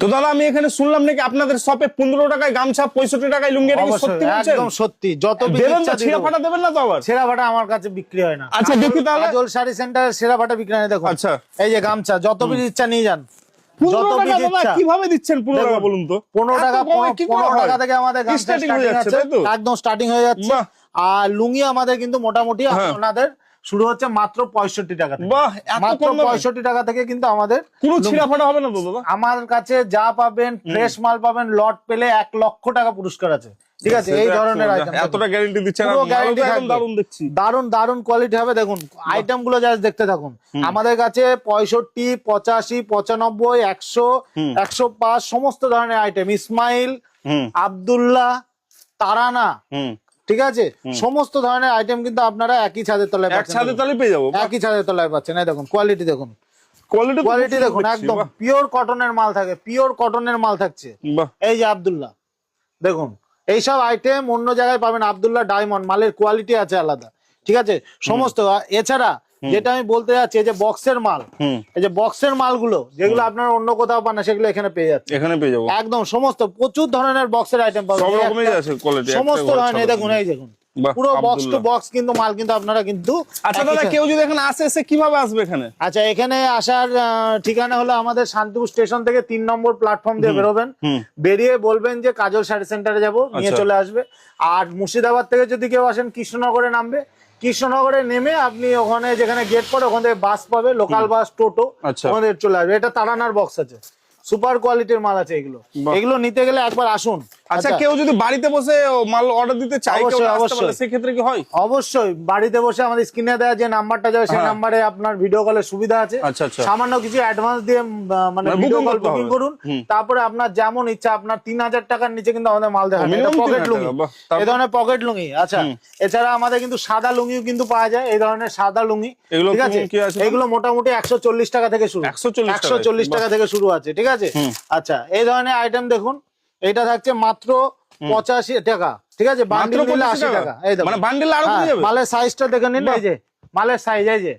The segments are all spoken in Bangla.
তো দাদা আমি এখানে শুনলাম নাকি আপনাদের শপে 15 টাকায় গামছা 65 টাকায় লুঙ্গি, এটা কি সত্যি বলছেন? একদম সত্যি। যত দেবেন তো, ছেঁড়া ফাটা দেবেন না তো আবার? ছেঁড়া ফাটা আমার কাছে বিক্রি হয় না। আচ্ছা দেখি তাহলে। কাজল শাড়ি সেন্টারে ছেঁড়া ফাটা বিক্রি হয় না। দেখো আচ্ছা এই যে গামছা, যত পিস ইচ্ছা নিয়ে যান। 15 টাকা দাদা কিভাবে দিচ্ছেন 15 টাকা বলুন তো? 15 টাকা 15 টাকা থেকে আমাদের গামছা স্টার্টিং হয়ে যাচ্ছে, তাই তো? একদম স্টার্টিং হয়ে যাচ্ছে। বাহ। আর লুঙ্গি আমাদের কিন্তু মোটামুটি হ্যাঁ। আপনাদের শুরু হচ্ছে মাত্র 65 টাকা থেকে। বাহ, এত মাত্র কম দামে? 65 টাকা থেকে কিন্তু আমাদের কোনো ছিঁড়া ফাটা হবে না তো দাদা? আমার কাছে যা পাবেন ফ্রেশ মাল পাবেন, লট পেলে 1 লক্ষ টাকা পুরস্কার আছে। ঠিক আছে, এই ধরনের আইটেম এতটা গ্যারান্টি দিচ্ছেন? পুরো গ্যারান্টি একদম দারুণ দেখছি। দারুন দারুন কোয়ালিটি হবে। দেখুন আইটেম গুলো জাস্ট দেখতে থাকুন। আমাদের কাছে 65, 85, 95, 100, 105 সমস্ত ধরনের আইটেম। ইসমাইল, আব্দুল্লাহ, তারানা, ঠিক আছে, সমস্ত ধরনের আইটেম কিন্তু আপনারা একই ছাদের তলায় এক পাচ্ছেন। ছাদের তলায় পেয়ে যাবো? একই ছাদের তলায় পাচ্ছেন। এই দেখুন কোয়ালিটি, দেখুন কোয়ালিটি কোয়ালিটি দেখুন, একদম পিওর কটনের মাল থাকে, পিওর কটনের মাল থাকছে। বাহ। এই যে আব্দুল্লাহ, দেখুন এইসব আইটেম অন্য জায়গায় পাবেন। আব্দুল্লাহ ডায়মন্ড মালের কোয়ালিটি আছে আলাদা, ঠিক আছে সমস্ত। এছাড়া যেটা আমি বলতে যাচ্ছি, এই যে বক্সের মাল, এই যে বক্সের মালগুলো যেগুলো আপনারা অন্য কোথাও পান না, সেগুলো এখানে পেয়ে যাচ্ছে। এখানে পেয়ে যাবো একদম সমস্ত প্রচুর ধরনের বক্সের আইটেম পাবেন, সব রকমের আছে কোয়ালিটি, সমস্ত ধরনের। দেখুন এই দেখুন পুরো বক্স টু বক্স কিন্তু মাল কিন্তু আপনারা কিন্তু। আচ্ছা দাদা কেউ যদি এখানে আসে, এসে কিভাবে আসবে এখানে? আচ্ছা এখানে আসার ঠিকানা হলো আমাদের শান্তিপুর স্টেশন থেকে 3 নম্বর প্ল্যাটফর্ম দিয়ে বেরোবেন। বেরিয়ে বলবেন যে কাজল শাড়ি সেন্টারে যাব, নিয়ে চলে আসবে। আর মুর্শিদাবাদ থেকে যদি কেউ আসেন, কৃষ্ণনগরে নামবে। কৃষ্ণনগরে নেমে আপনি ওখানে যেখানে গেট পড়ে ওখান থেকে বাস পাবে, লোকাল বাস, টোটো, ওখানে চলে আসবে। এটা তারানার বক্স আছে, সুপার কোয়ালিটির মাল আছে। এগুলো এগুলো নিতে গেলে একবার আসুন। আচ্ছা কেউ যদি বাড়িতে বসে মাল অর্ডার দিতে চায়, সেক্ষেত্রে কি হয়? অবশ্যই বাড়িতে বসে আমাদের স্ক্রিনে দেওয়া যে নাম্বারটা যাবে, সেই নাম্বারে আপনার ভিডিও কলের সুবিধা আছে। সামান্য কিছু অ্যাডভান্স দিয়ে মানে ভিডিও কল বুকিং করুন। তারপরে আপনার যেমন ইচ্ছা, আপনার 3000 টাকার নিচে কিন্তু আমাদের মাল দেখাবে। এটা পকেট লুঙ্গি, এই ধরনের পকেট লুঙ্গি। আচ্ছা এছাড়া আমাদের কিন্তু সাদা লুঙ্গিও কিন্তু পাওয়া যায়, এই ধরনের সাদা লুঙ্গি। ঠিক আছে, এগুলো মোটামুটি 140 টাকা থেকে শুরু, 140 টাকা থেকে শুরু আছে। ঠিক আছে, আচ্ছা এই ধরনের আইটেম দেখুন, এটা থাকছে মাত্র 85 টাকা। ঠিক আছে, বান্ডিল নিলে 80 টাকা। এই দেখুন মানে বান্ডিল আরো কমে যাবে। মালের সাইজটা দেখে নিন, এই যে মালের সাইজ, এই যে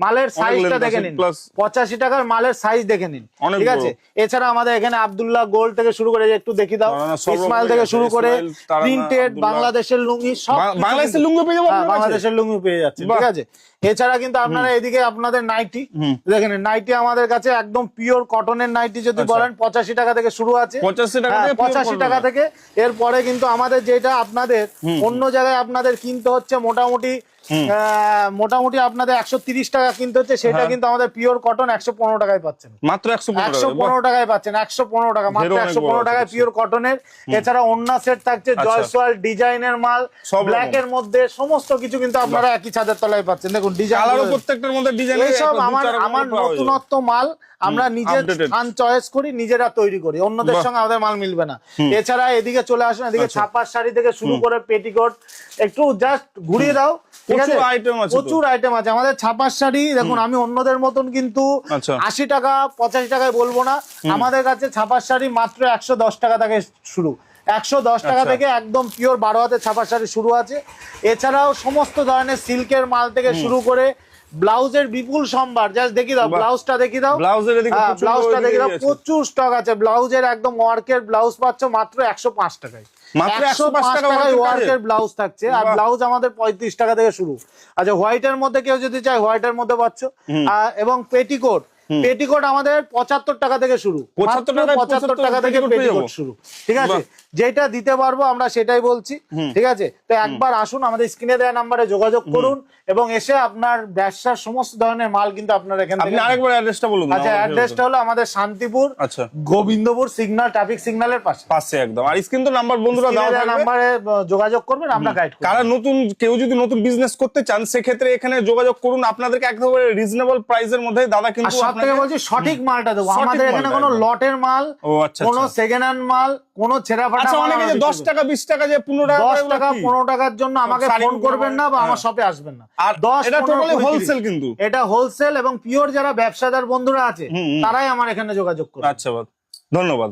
মালের সাইজটা দেখে নিন, 85 টাকার মালের সাইজ দেখে নিন। ঠিক আছে, এছাড়া আমাদের এখানে আব্দুল্লাহ গোল্ড থেকে শুরু করে, একটু দেখি দাও, ইসমাইল থেকে শুরু করে প্রিন্টেড বাংলাদেশের লুঙ্গি, সব বাংলাদেশের লুঙ্গি পেয়ে যাবো। বাংলাদেশের লুঙ্গি পেয়ে যাচ্ছে। ঠিক আছে, এছাড়া কিন্তু আপনারা এদিকে আপনাদের নাইটি দেখেন, নাইটি আমাদের কাছে একদম পিওর কটনের নাইটি যদি বলেন 85 টাকা থেকে শুরু আছে। 85 টাকা থেকে। এরপরে কিন্তু আমাদের যেটা আপনাদের অন্য জায়গায় আপনাদের কিনতে হচ্ছে মোটামুটি আপনাদের 130 টাকা কিনতে হচ্ছে, সেটা কিন্তু আমাদের পিওর কটন 115 টাকায় পাচ্ছেন। মাত্র 115 টাকায় পাচ্ছেন, 115 টাকা মাত্র 115 টাকায় পিওর কটনের। এছাড়া ওন্না সেট থাকছে, জয়সওয়াল ডিজাইনের মাল, ব্ল্যাক এর মধ্যে সমস্ত কিছু কিন্তু আপনারা একই ছাদের তলায় পাচ্ছেন। দেখুন ডিজাইন, প্রত্যেকটার মধ্যে ডিজাইন, এইসব আমার নতুনত্ব মাল আমরা নিজের স্থান চয়েস করি, নিজেরা তৈরি করি, অন্যদের সঙ্গে আমাদের মাল মিলবে না। এছাড়া এদিকে চলে আসুন, এদিকে ছাপার শাড়ি থেকে শুরু করে পেটিকোট, একটু জাস্ট ঘুরিয়ে দাও। ঠিক আছে, প্রচুর আইটেম আছে আমাদের ছাপার শাড়ি। দেখুন আমি অন্যদের মতন কিন্তু 80 টাকা 85 টাকায় বলবো না। আমাদের কাছে ছাপার শাড়ি মাত্র 110 টাকা থেকে শুরু, 110 টাকা থেকে একদম পিওর 12 হাতের ছাপার শাড়ি শুরু আছে। এছাড়াও সমস্ত ধরনের সিল্কের মাল থেকে শুরু করে ব্লাউজের বিপুল সম্ভার। জাস্ট দেখি দাও ব্লাউজটা, দেখি দাও ব্লাউজটা, দেখি দাও প্রচুর স্টক আছে ব্লাউজের। একদম ওয়ার্কের ব্লাউজ পাচ্ছ মাত্র 105 টাকায়, 105 টাকায় ওয়ার্কের ব্লাউজ থাকছে। আর ব্লাউজ আমাদের 35 টাকা থেকে শুরু। আচ্ছা হোয়াইটের মধ্যে কেউ যদি চায়, হোয়াইটের মধ্যে পাচ্ছ। এবং পেটিকোট, পেটিকোট আমাদের 75 টাকা থেকে শুরু, 75 টাকা থেকে পেটিকোট শুরু। ঠিক আছে, যেটা দিতে পারবো আমরা সেটাই বলছি। ঠিক আছে, তো একবার আসুন, আমাদের স্ক্রিনে দেওয়া নাম্বারে যোগাযোগ করুন এবং এসে আপনার ব্যবসার সমস্ত ধরনের মাল কিন্তু আপনারা এখান থেকে। আরেকবার অ্যাড্রেসটা বলুন। আচ্ছা অ্যাড্রেসটা হলো আমাদের শান্তিপুর গোবিন্দপুর সিগন্যাল, ট্রাফিক সিগন্যালের পাশে একদম। আর স্ক্রিন তো নাম্বার বন্ধুরা দেওয়া থাকবে, নাম্বারে যোগাযোগ করবেন, আমরা গাইড করব। কারণ কেউ যদি নতুন বিজনেস করতে চান, সেক্ষেত্রে এখানে যোগাযোগ করুন। আপনাদেরকে একেবারে রিজনেবল প্রাইসের মধ্যে দাদা কিন্তু সবথেকে বলছি সঠিক মালটা দেবো। আমাদের এখানে কোনো লটের মাল, কোনো সেকেন্ড হ্যান্ড মাল, কোনো ছেঁড়া ফাটা মাল। অনেকে 10 টাকা 20 টাকা যে 15 টাকা 10 টাকা 15 টাকার জন্য আমাকে ফোন করবেন না বা আমার শপে আসবেন না। আর 10 এটা টোটালি হোলসেল, কিন্তু এটা হোলসেল এবং পিওর যারা ব্যবসাদার বন্ধুরা আছে তারাই আমার এখানে যোগাযোগ করবে। আচ্ছা ধন্যবাদ।